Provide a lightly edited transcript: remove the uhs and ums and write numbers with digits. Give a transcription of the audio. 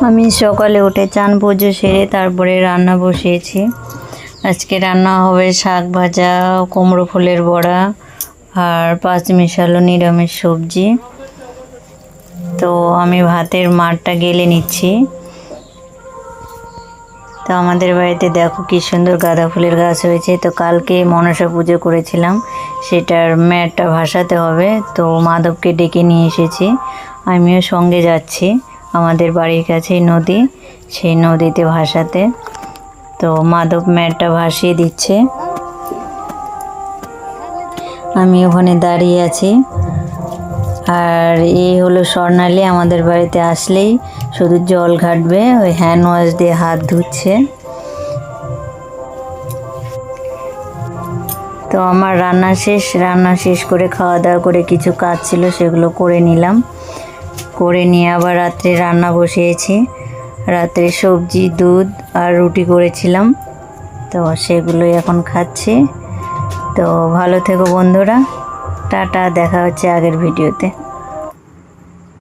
আমি সকালে উঠে চান পুজো সেরে তারপরে রান্না বসিয়েছি। আজকে রান্না হবে শাক ভাজা, কুমড়ো ফুলের বড়া আর পাঁচ মিশালো নিরামিষ সবজি। তো আমি ভাতের মাড়টা গেলে নিচ্ছি। তো আমাদের বাড়িতে দেখো কি সুন্দর গাঁদা ফুলের গাছ হয়েছে। তো কালকে মনসা পুজো করেছিলাম, সেটার ম্যাটটা ভাসাতে হবে। তো মাধবকে ডেকে নিয়ে এসেছি, আমিও সঙ্গে যাচ্ছি। আমাদের বাড়ির কাছেই নদী, সেই নদীতে ভাসাতে। তো মাধব ম্যাটটা ভাসিয়ে দিচ্ছে, আমি ওখানে দাঁড়িয়ে আছি। আর এই হলো স্বর্ণালী, আমাদের বাড়িতে আসলেই শুধু জল ঘাটবে, ওই হ্যান্ড ওয়াশ দিয়ে হাত ধুচ্ছে। তো আমার রান্না শেষ করে খাওয়া দাওয়া করে কিছু কাজ ছিল সেগুলো করে নিলাম। করে নিয়ে আবার রাত্রে রান্না বসিয়েছি। রাত্রে সবজি, দুধ আর রুটি করেছিলাম, তো সেগুলোই এখন খাচ্ছি। তো ভালো থেকো বন্ধুরা, টাটা, দেখা হচ্ছে আগের ভিডিওতে।